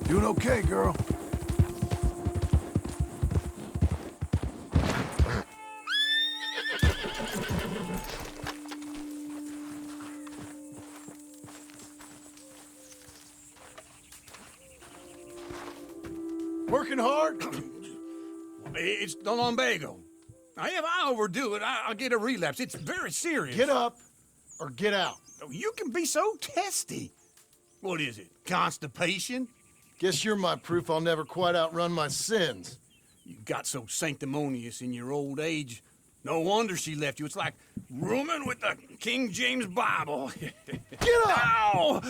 Doing okay, girl. Working hard? It's the lumbago. Now, if I overdo it, I'll get a relapse. It's very serious. Get up or get out. Oh, you can be so testy. What is it, constipation? Guess you're my proof I'll never quite outrun my sins. You got so sanctimonious in your old age. No wonder she left you. It's like rooming with the King James Bible. Get up! Ow!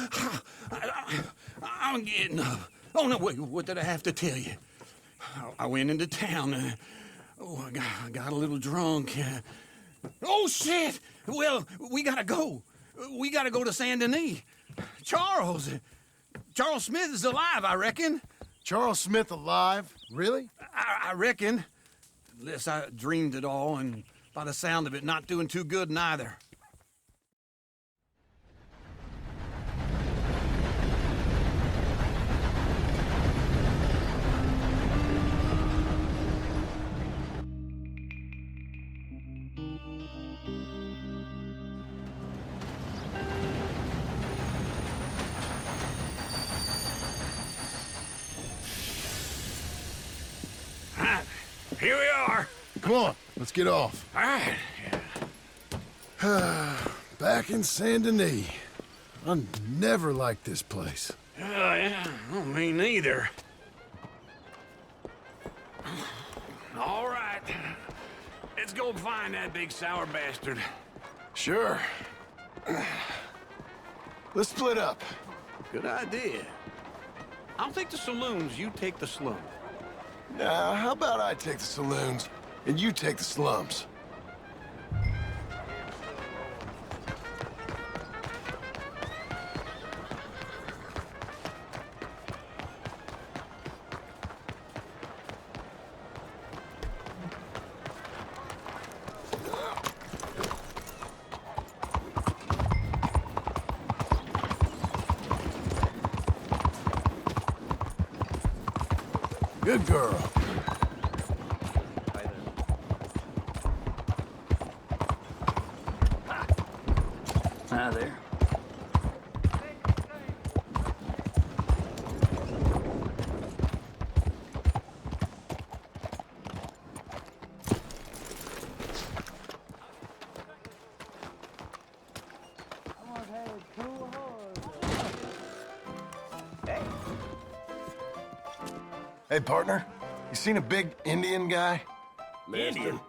I'm getting up. Oh, no, wait, what did I have to tell you? I went into town. I got a little drunk. Oh, shit! Well, we gotta go. We gotta go to Saint Denis. Charles Smith is alive, I reckon. Charles Smith alive? Really? I reckon. Unless I dreamed it all, and by the sound of it, not doing too good neither. Here we are. Come on, let's get off. All right. Back in Saint Denis. I never liked this place. Yeah, well, me neither. All right. Let's go find that big sour bastard. Sure. Let's split up. Good idea. I'll take the saloons, you take the slum. Now, how about I take the saloons and you take the slums? Good girl. Hi there. Hey, partner. You seen a big Indian guy? Indian?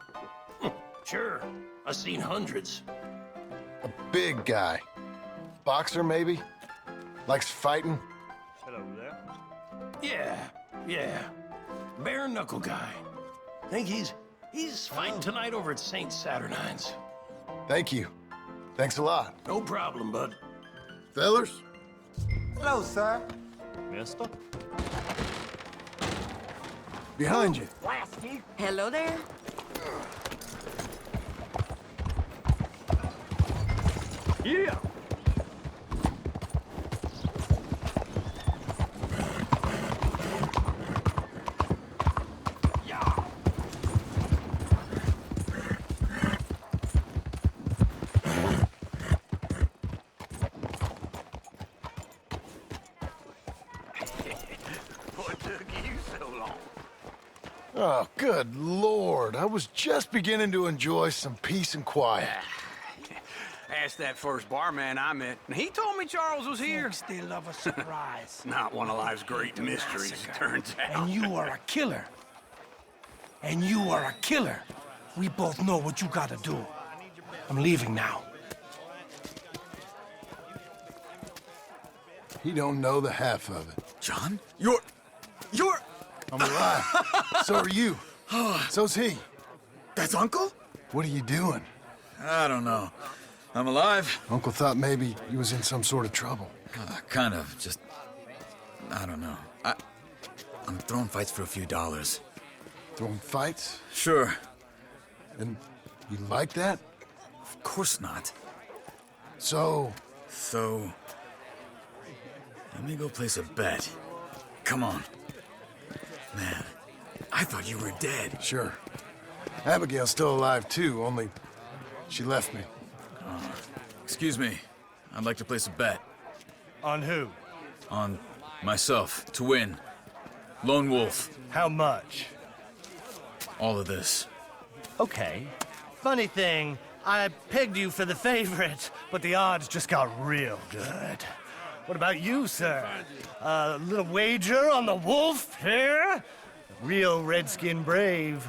Sure. I've seen hundreds. A big guy. Boxer, maybe? Likes fighting? Hello there. Yeah. Bare knuckle guy. Think he's fighting tonight over at St. Saturnine's. Thank you. Thanks a lot. No problem, bud. Fellers? Hello, sir. Mister? Behind you. Hello there. Yeah. What took you so long? Oh, good Lord. I was just beginning to enjoy some peace and quiet. Asked that first barman I met, and he told me Charles was here. Folks, they love a surprise. Not one of life's great mysteries, it turns out. And you are a killer. And you are a killer. We both know what you gotta do. I'm leaving now. He don't know the half of it. John? You're... I'm alive. So are you. So's he. That's Uncle? What are you doing? I don't know. I'm alive. Uncle thought maybe he was in some sort of trouble. Kind of, just... I don't know. I'm throwing fights for a few dollars. Throwing fights? Sure. And you like that? Of course not. So, So, let me go place a bet. Come on. Man, I thought you were dead. sure. Abigail's still alive too, only she left me. Excuse me. I'd like to place a bet. On who? On myself, to win. Lone Wolf. How much? All of this. Okay. Funny thing, I pegged you for the favorite, but the odds just got real good. What about you, sir? A little wager on the wolf here? Real redskin brave.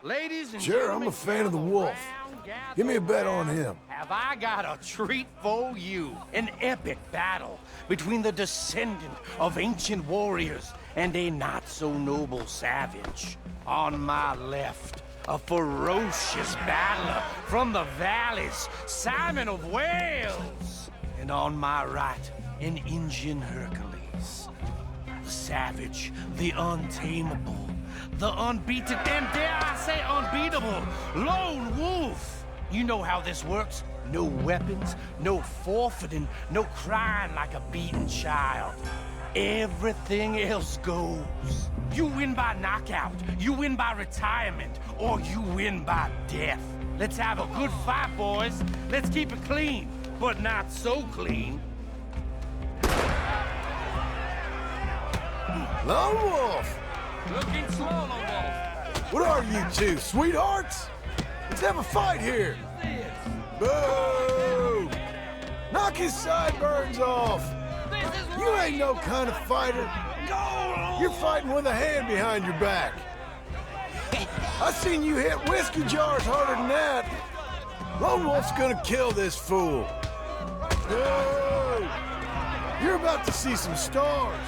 Ladies and Sure, I'm gentlemen, a fan of the wolf. gather Give me a bet on round. him. Have I got a treat for you? An epic battle between the descendant of ancient warriors and a not-so-noble savage. On my left, a ferocious battler from the valleys, Simon of Wales. And on my right, an Indian Hercules. The savage, the untamable, the unbeaten, and dare I say unbeatable, Lone Wolf. You know how this works. No weapons, no forfeiting, no crying like a beaten child. Everything else goes. You win by knockout, you win by retirement, or you win by death. Let's have a good fight, boys. Let's keep it clean, but not so clean. Lone Wolf! Looking slow, Lone Wolf. What are you two, sweethearts? Let's have a fight here! Boo! Knock his sideburns off! You ain't no kind of fighter. You're fighting with a hand behind your back. I seen you hit whiskey jars harder than that. Lone Wolf's gonna kill this fool. Boo! You're about to see some stars.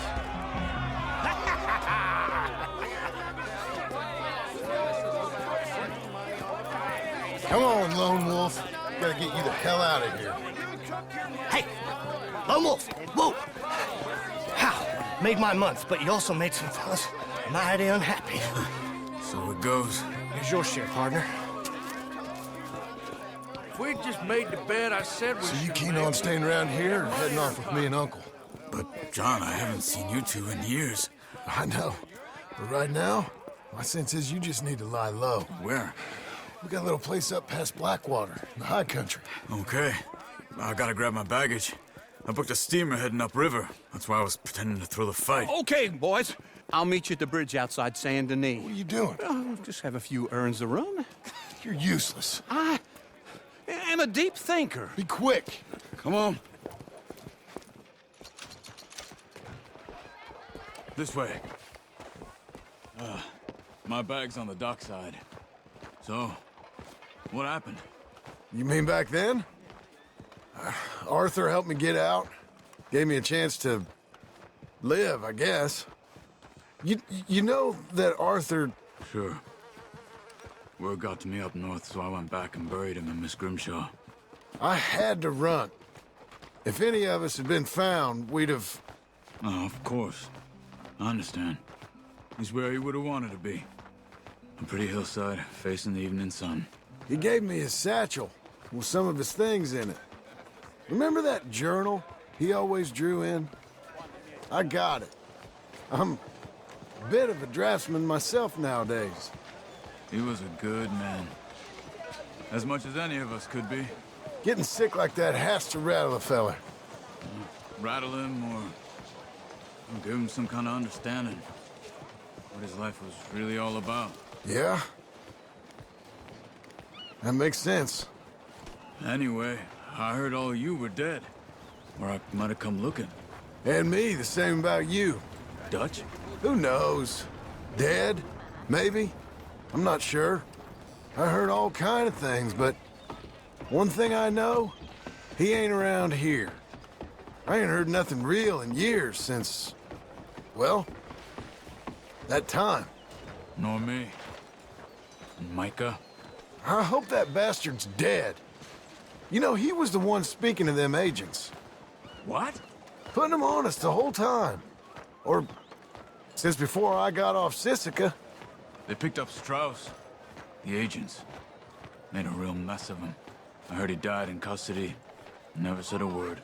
Come on, Lone Wolf. Gotta get you the hell out of here. Hey! Lone Wolf! Whoa! How? Made my month, but you also made some fellas mighty unhappy. So it goes. Here's your share, partner. If we just made the bed I said we So you should keen make, on staying around here or heading off with me and Uncle? But, John, I haven't seen you two in years. I know. But right now, my sense is you just need to lie low. Where? We got a little place up past Blackwater, in the high country. Okay. I gotta grab my baggage. I booked a steamer heading upriver. That's why I was pretending to throw the fight. Okay, boys. I'll meet you at the bridge outside Saint Denis. What are you doing? Oh, just have a few errands to run. You're useless. I am a deep thinker. Be quick. Come on. This way. My bag's on the dockside. So, what happened? You mean back then? Arthur helped me get out. Gave me a chance to live, I guess. You know that Arthur... Sure. Word got to me up north, so I went back and buried him in Miss Grimshaw. I had to run. If any of us had been found, we'd have... Oh, of course. I understand. He's where he would have wanted to be. A pretty hillside, facing the evening sun. He gave me his satchel with some of his things in it. Remember that journal he always drew in? I got it. I'm a bit of a draftsman myself nowadays. He was a good man. As much as any of us could be. Getting sick like that has to rattle a fella. Rattle him or give him some kind of understanding. What his life was really all about. Yeah? That makes sense. Anyway, I heard all you were dead. Or I might have come looking. And me, the same about you. Dutch? Who knows? Dead? Maybe? I'm not sure. I heard all kind of things, but one thing I know, he ain't around here. I ain't heard nothing real in years since, well, that time. Nor me. And Micah? I hope that bastard's dead. You know, he was the one speaking to them agents. What? Putting them on us the whole time. Or since before I got off Sisika. They picked up Strauss. The agents. Made a real mess of him. I heard he died in custody. Never said a word.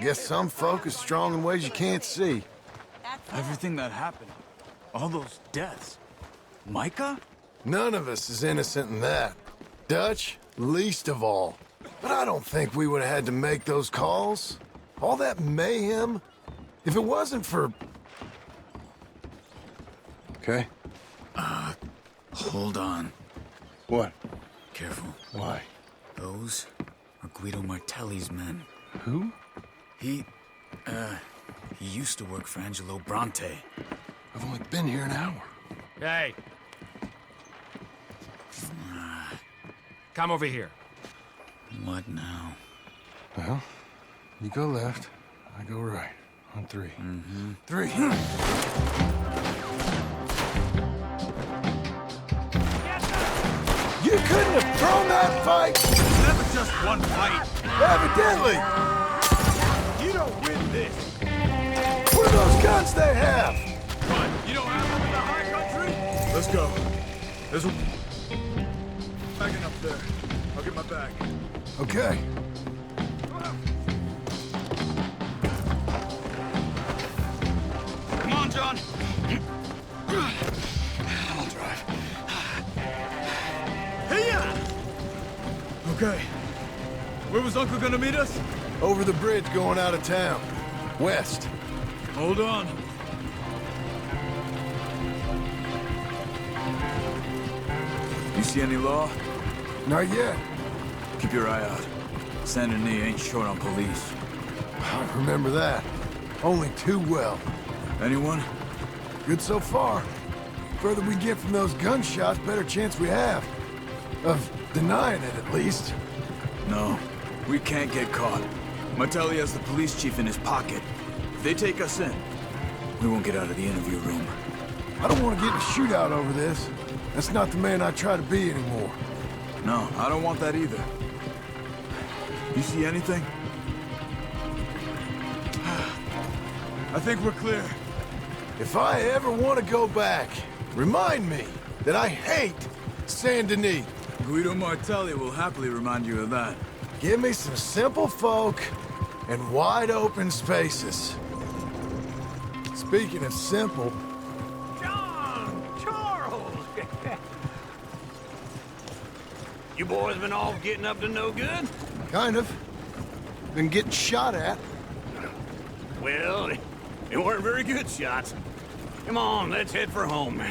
Guess some folk is strong in ways you can't see. Everything that happened. All those deaths. Micah? None of us is innocent in that. Dutch, least of all. But I don't think we would have had to make those calls. All that mayhem. If it wasn't for... Okay. Hold on. What? Careful. Why? Those are Guido Martelli's men. Who? He used to work for Angelo Bronte. I've only been here an hour. Hey. Come over here. What now? Well, you go left, I go right. On three. Mm-hmm. Three. You couldn't have thrown that fight! Never just one fight. Evidently! You don't win this. What are those guns they have? What? You don't have them in the high country? Let's go. There's a wagon up there. I'll get my bag. Okay. Come on, John. I'll drive. Hey-ya! Okay. Where was Uncle gonna meet us? Over the bridge going out of town. West. Hold on. You see any law? Not yet. Keep your eye out. Saint Denis ain't short on police. I remember that. Only too well. Anyone? Good so far. Further we get from those gunshots, better chance we have. Of denying it, at least. No. We can't get caught. Martelli has the police chief in his pocket. If they take us in, we won't get out of the interview room. I don't want to get in a shootout over this. That's not the man I try to be anymore. No, I don't want that either. You see anything? I think we're clear. If I ever want to go back, remind me that I hate Saint Denis. Guido Martelli will happily remind you of that. Give me some simple folk and wide open spaces. Speaking of simple, John! Charles! You boys been off getting up to no good? kind of. Been getting shot at. Well, they weren't very good shots. Come on, let's head for home.